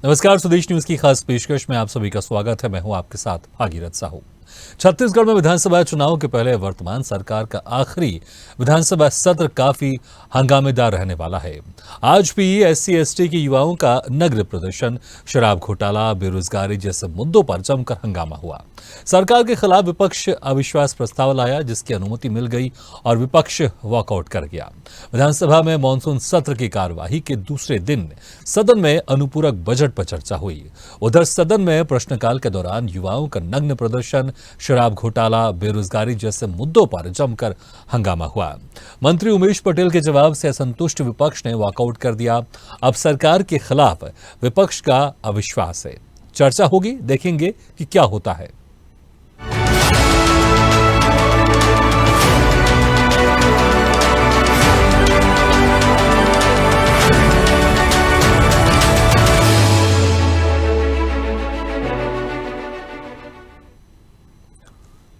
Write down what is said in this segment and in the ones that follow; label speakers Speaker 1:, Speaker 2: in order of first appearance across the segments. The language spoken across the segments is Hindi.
Speaker 1: नमस्कार, स्वदेश न्यूज की खास पेशकश में आप सभी का स्वागत है। मैं हूं आपके साथ भागीरथ साहू। छत्तीसगढ़ में विधानसभा चुनाव के पहले वर्तमान सरकार का आखिरी विधानसभा सत्र काफी हंगामेदार रहने वाला है। आज भी SC/ST के युवाओं का नग्न प्रदर्शन, शराब घोटाला, बेरोजगारी जैसे मुद्दों पर जमकर हंगामा हुआ। सरकार के खिलाफ विपक्ष अविश्वास प्रस्ताव लाया, जिसकी अनुमति मिल गई और विपक्ष वॉकआउट कर गया। विधानसभा में मानसून सत्र की कार्यवाही के दूसरे दिन सदन में अनुपूरक बजट पर चर्चा हुई। उधर सदन में प्रश्नकाल के दौरान युवाओं का नग्न प्रदर्शन, शराब घोटाला, बेरोजगारी जैसे मुद्दों पर जमकर हंगामा हुआ। मंत्री उमेश पटेल के जवाब से असंतुष्ट विपक्ष ने वॉकआउट कर दिया। अब सरकार के खिलाफ विपक्ष का अविश्वास है। चर्चा होगी, देखेंगे कि क्या होता है।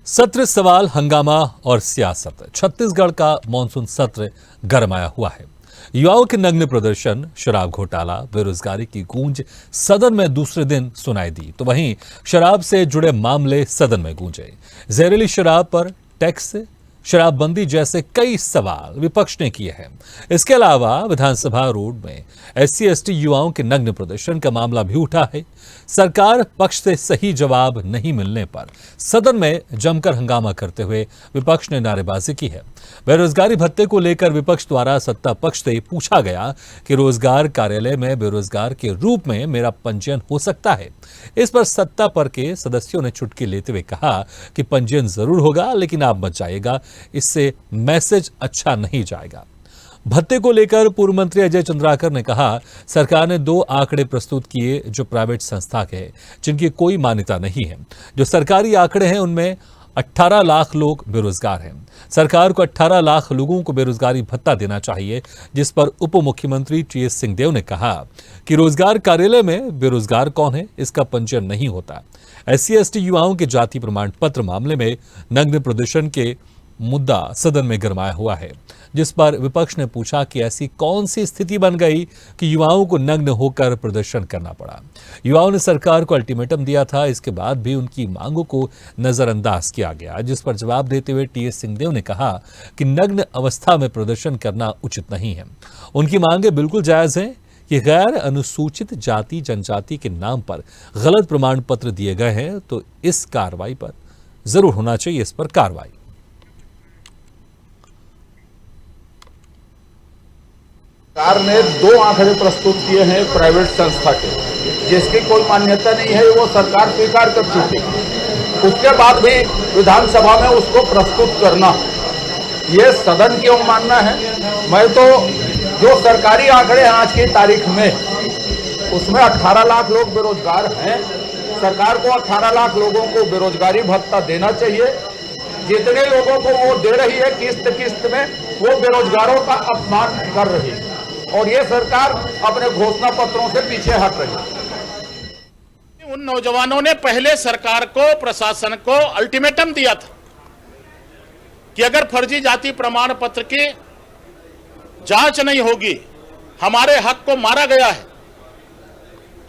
Speaker 1: सत्र, सवाल, हंगामा और सियासत। छत्तीसगढ़ का मानसून सत्र गरमाया हुआ है। युवाओं के नग्न प्रदर्शन, शराब घोटाला, बेरोजगारी की गूंज सदन में दूसरे दिन सुनाई दी, तो वहीं शराब से जुड़े मामले सदन में गूंजे। जहरीली शराब पर टैक्स, शराबबंदी जैसे कई सवाल विपक्ष ने किए हैं। इसके अलावा विधानसभा रोड में SC/ST युवाओं के नग्न प्रदर्शन का मामला भी उठा है। सरकार पक्ष से सही जवाब नहीं मिलने पर सदन में जमकर हंगामा करते हुए विपक्ष ने नारेबाजी की है। बेरोजगारी भत्ते को लेकर विपक्ष द्वारा सत्ता पक्ष से पूछा गया कि रोजगार कार्यालय में बेरोजगार के रूप में मेरा पंजीयन हो सकता है। इस पर सत्ता पर के सदस्यों ने चुटकी लेते हुए कहा कि पंजीयन जरूर होगा, लेकिन आप मत जाइएगा, इससे मैसेज अच्छा नहीं जाएगा। भत्ते को लेकर पूर्व मंत्री अजय चंद्राकर ने कहा, सरकार ने 2 आंकड़े प्रस्तुत किए जो प्राइवेट संस्था के हैं, जिनकी कोई मान्यता नहीं है। जो सरकारी आंकड़े हैं उनमें 18 लाख लोग बेरोजगार हैं। सरकार को 18 लाख लोगों को बेरोजगारी भत्ता देना चाहिए, जिस पर उप मुख्यमंत्री TS सिंहदेव ने कहा कि रोजगार कार्यालय में बेरोजगार कौन है, इसका पंजीयन नहीं होता। SC/ST युवाओं के जाति प्रमाण पत्र मामले में नग्न प्रदर्शन के मुद्दा सदन में गरमाया हुआ है, जिस पर विपक्ष ने पूछा कि ऐसी कौन सी स्थिति बन गई कि युवाओं को नग्न होकर प्रदर्शन करना पड़ा। युवाओं ने सरकार को अल्टीमेटम दिया था, इसके बाद भी उनकी मांगों को नजरअंदाज किया गया, जिस पर जवाब देते हुए TS सिंहदेव ने कहा कि नग्न अवस्था में प्रदर्शन करना उचित नहीं है। उनकी मांगे बिल्कुल जायज हैं कि गैर अनुसूचित जाति जनजाति के नाम पर गलत प्रमाण पत्र दिए गए हैं, तो इस कार्रवाई पर जरूर होना चाहिए, इस पर कार्रवाई।
Speaker 2: सरकार ने 2 आंकड़े प्रस्तुत किए हैं प्राइवेट संस्था के, जिसकी कोई मान्यता नहीं है, वो सरकार स्वीकार कर चुकी है। उसके बाद भी विधानसभा में उसको प्रस्तुत करना, ये सदन की अवमानना है। मैं तो जो सरकारी आंकड़े हैं आज की तारीख में, उसमें 18 लाख लोग बेरोजगार हैं। सरकार को 18 लाख लोगों को बेरोजगारी भत्ता देना चाहिए। जितने लोगों को वो दे रही है किस्त किस्त में, वो बेरोजगारों का अपमान कर रही है, और ये सरकार अपने घोषणा पत्रों से पीछे हट रही है।
Speaker 3: उन नौजवानों ने पहले सरकार को, प्रशासन को अल्टीमेटम दिया था कि अगर फर्जी जाति प्रमाण पत्र की जांच नहीं होगी, हमारे हक को मारा गया है,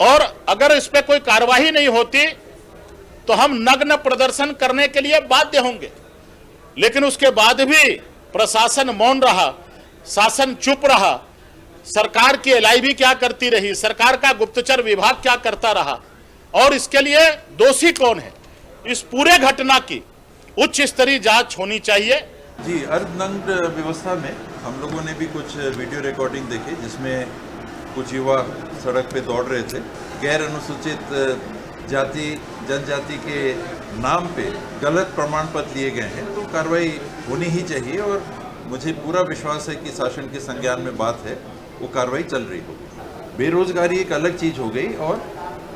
Speaker 3: और अगर इस पे कोई कार्रवाई नहीं होती तो हम नग्न प्रदर्शन करने के लिए बाध्य होंगे। लेकिन उसके बाद भी प्रशासन मौन रहा, शासन चुप रहा। सरकार की LIB क्या करती रही, सरकार का गुप्तचर विभाग क्या करता रहा, और इसके लिए दोषी कौन है, इस पूरे घटना की उच्च स्तरीय जांच होनी चाहिए।
Speaker 4: जी, अर्धनग्न व्यवस्था में हम लोगों ने भी कुछ वीडियो रिकॉर्डिंग देखी, जिसमें कुछ युवा सड़क पे दौड़ रहे थे। गैर अनुसूचित जाति जनजाति के नाम पे गलत प्रमाण पत्र लिए गए हैं, तो कार्रवाई होनी ही चाहिए, और मुझे पूरा विश्वास है कि शासन के संज्ञान में बात है, वो कार्रवाई चल रही होगी। बेरोजगारी एक अलग चीज़ हो गई, और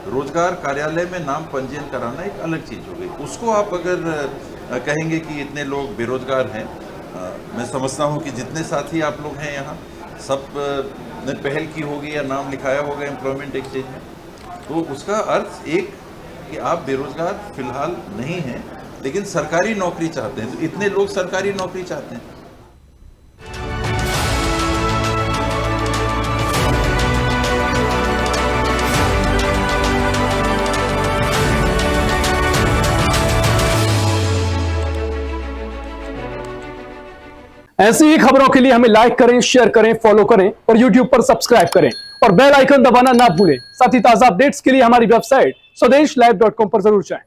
Speaker 4: रोजगार कार्यालय में नाम पंजीयन कराना एक अलग चीज़ हो गई। उसको आप अगर कहेंगे कि इतने लोग बेरोजगार हैं, मैं समझता हूँ कि जितने साथी आप लोग हैं यहाँ, सब ने पहल की होगी या नाम लिखाया होगा एम्प्लॉयमेंट एक्सचेंज में, तो उसका अर्थ एक कि आप बेरोजगार फिलहाल नहीं हैं, लेकिन सरकारी नौकरी चाहते हैं। तो इतने लोग सरकारी नौकरी चाहते हैं।
Speaker 5: ऐसी ही खबरों के लिए हमें लाइक करें, शेयर करें, फॉलो करें और यूट्यूब पर सब्सक्राइब करें और बेल आइकन दबाना ना भूलें। साथ ही ताजा अपडेट्स के लिए हमारी वेबसाइट स्वदेशलाइव.com पर जरूर जाएं।